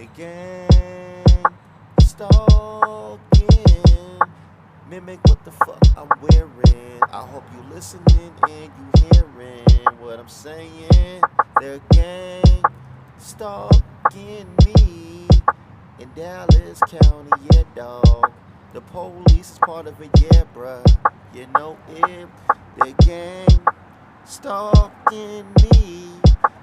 They gang stalking, mimic what the fuck I'm wearing. I hope you listening and you hearing what I'm saying. They're gang stalking me in Dallas County, yeah, dog. The police is part of it, yeah, bruh. You know it. They're gang stalking me,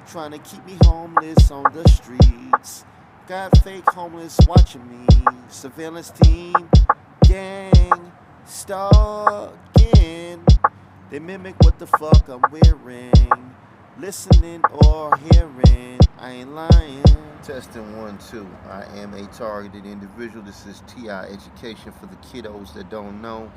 trying to keep me homeless on the streets. Got fake homeless watching me. Surveillance team, gang stalking. They mimic what the fuck I'm wearing. Listening or hearing, I ain't lying. Testing 1 2. I am a targeted individual. This is TI education for the kiddos that don't know.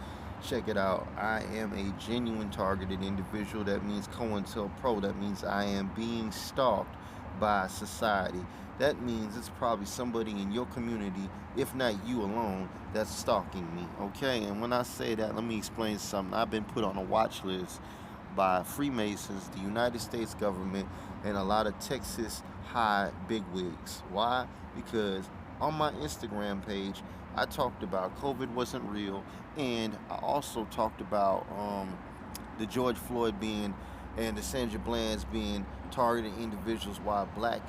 Check it out. I am a genuine targeted individual. That means COINTELPRO. That means I am being stalked by society. That means it's probably somebody in your community, if not you alone, that's stalking me. Okay? And when I say that, let me explain something. I've been put on a watch list by Freemasons, the United States government, and a lot of Texas high bigwigs. Why? Because on my Instagram page, I talked about COVID wasn't real, and I also talked about the George Floyd being and the Sandra Bland's being targeted individuals, while black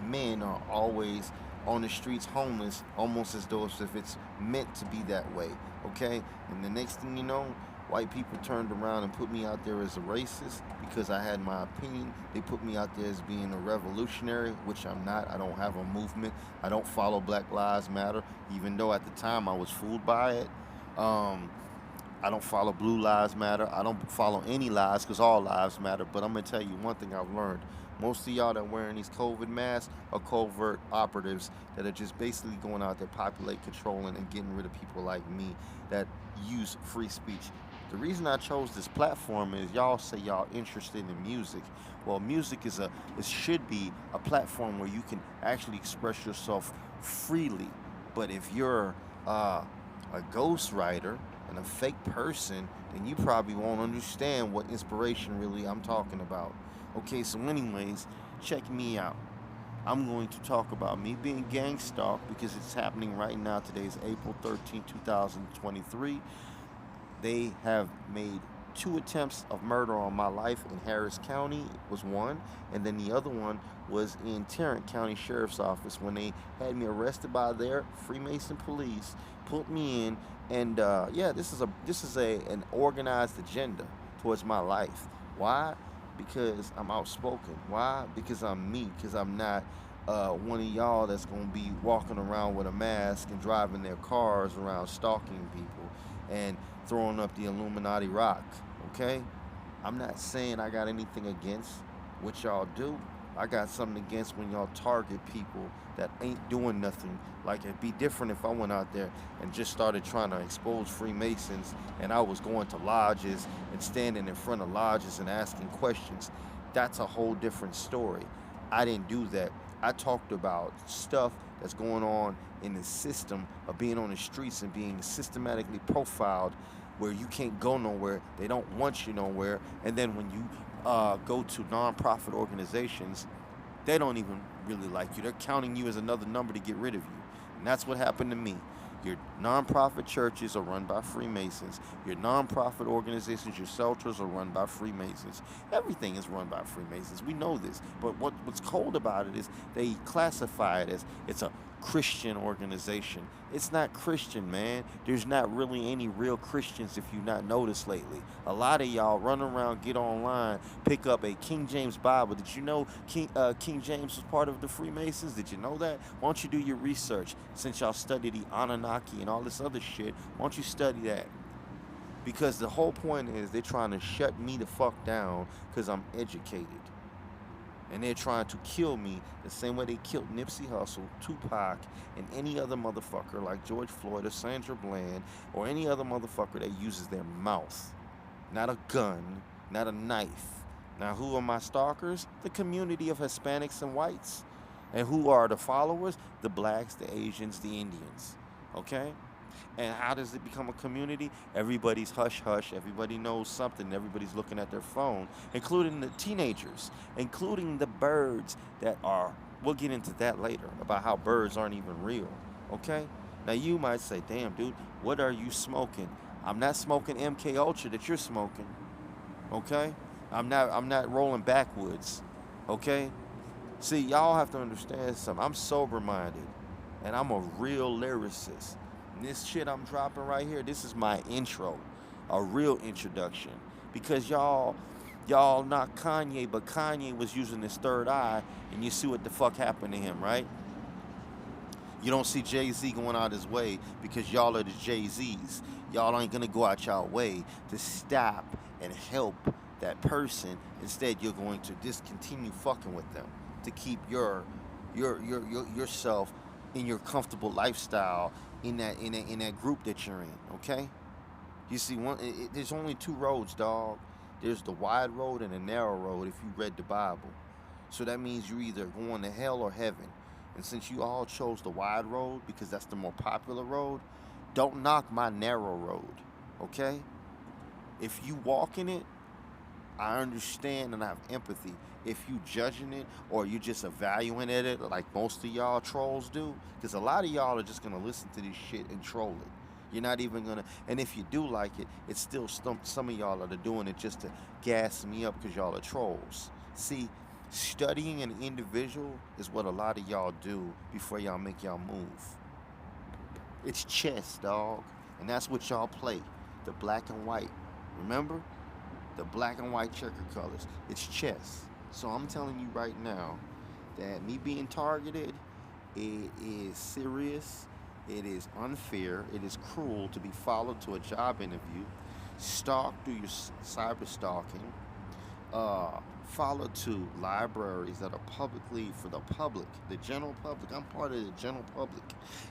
men are always on the streets homeless, almost as though if it's meant to be that way. Okay? And the next thing you know, white people turned around and put me out there as a racist because I had my opinion. They put me out there as being a revolutionary, which I'm not. I don't have a movement. I don't follow Black Lives Matter, even though at the time I was fooled by it. I don't follow Blue Lives Matter. I don't follow any lives because all lives matter. But I'm going to tell you one thing I've learned. Most of y'all that are wearing these COVID masks are covert operatives that are just basically going out there, populate controlling and getting rid of people like me that use free speech. The reason I chose this platform is y'all say y'all interested in music. Well, music it should be a platform where you can actually express yourself freely. But if you're a ghostwriter and a fake person, then you probably won't understand what inspiration really I'm talking about. Okay, so anyways, check me out. I'm going to talk about me being gang stalked because it's happening right now. Today is April 13, 2023. They have made two attempts of murder on my life in Harris County was one, and then the other one was in Tarrant County Sheriff's Office when they had me arrested by their Freemason police, put me in, and yeah, this is an organized agenda towards my life. Why? Because I'm outspoken. Why? Because I'm me. Because I'm not one of y'all that's gonna be walking around with a mask and driving their cars around stalking people and throwing up the Illuminati rock. Okay? I'm not saying I got anything against what y'all do. I got something against when y'all target people that ain't doing nothing. Like it'd be different if I went out there and just started trying to expose Freemasons and I was going to lodges and standing in front of lodges and asking questions. That's a whole different story. I didn't do that. I talked about stuff that's going on in the system of being on the streets and being systematically profiled where you can't go nowhere. They don't want you nowhere. And then when you go to nonprofit organizations, they don't even really like you. They're counting you as another number to get rid of you. And that's what happened to me. Your nonprofit churches are run by Freemasons. Your nonprofit organizations, your shelters are run by Freemasons. Everything is run by Freemasons. We know this. But what's cold about it is they classify it as it's a Christian organization. It's not Christian, man. There's not really any real Christians if you've not noticed lately. A lot of y'all run around, get online, pick up a King James Bible. Did you know King James was part of the Freemasons? Did you know that? Why don't you do your research? Since y'all study the Anunnaki and all this other shit, why don't you study that? Because the whole point is they're trying to shut me the fuck down because I'm educated. And they're trying to kill me the same way they killed Nipsey Hussle, Tupac, and any other motherfucker like George Floyd or Sandra Bland or any other motherfucker that uses their mouth. Not a gun, not a knife. Now, who are my stalkers? The community of Hispanics and whites. And who are the followers? The blacks, the Asians, the Indians. Okay? And how does it become a community? Everybody's hush hush. Everybody knows something. Everybody's looking at their phone, including the teenagers, including the birds that are We'll get into that later about how birds aren't even real. Okay? Now you might say, damn, dude, what are you smoking? I'm not smoking MK Ultra that you're smoking. Okay? I'm not rolling backwoods. Okay? See, y'all have to understand something. I'm sober minded and I'm a real lyricist. And this shit I'm dropping right here, this is my intro, a real introduction. Because y'all not Kanye, but Kanye was using his third eye, and you see what the fuck happened to him, right? You don't see Jay-Z going out his way because y'all are the Jay-Z's. Y'all ain't gonna go out y'all way to stop and help that person. Instead, you're going to discontinue fucking with them to keep yourself in your comfortable lifestyle in that group that you're in. Okay? You see, there's only two roads, dog. There's the wide road and the narrow road if you read the Bible. So that means you're either going to hell or heaven. And since you all chose the wide road because that's the more popular road, don't knock my narrow road, okay? If you walk in it, I understand and I have empathy. If you judging it or you just evaluating it like most of y'all trolls do, because a lot of y'all are just gonna listen to this shit and troll it. You're not even gonna, and if you do like it, it's still some of y'all that are doing it just to gas me up because y'all are trolls. See, studying an individual is what a lot of y'all do before y'all make y'all move. It's chess, dog, and that's what y'all play, the black and white. Remember? The black and white checker colors. It's chess. So I'm telling you right now that me being targeted, it is serious, it is unfair, it is cruel to be followed to a job interview, stalked through your cyber stalking, followed to libraries that are publicly for the public, the general public. I'm part of the general public.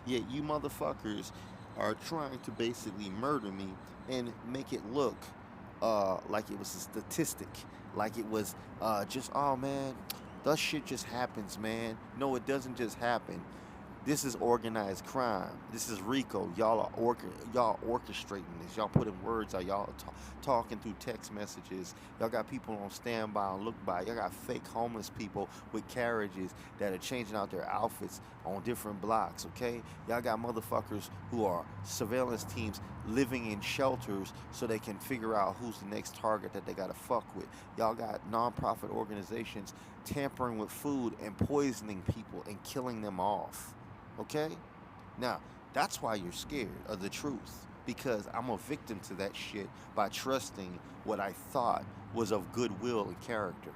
Yet you motherfuckers are trying to basically murder me and make it look like it was a statistic, like it was just, oh man, that shit just happens, man. No, it doesn't just happen. This is organized crime. This is RICO. Y'all orchestrating this. Y'all putting words out. Y'all talking through text messages. Y'all got people on standby and look by. Y'all got fake homeless people with carriages that are changing out their outfits on different blocks. Okay, y'all got motherfuckers who are surveillance teams living in shelters so they can figure out who's the next target that they gotta fuck with. Y'all got nonprofit organizations tampering with food and poisoning people and killing them off. Okay? Now, that's why you're scared of the truth. Because I'm a victim to that shit by trusting what I thought was of goodwill and character.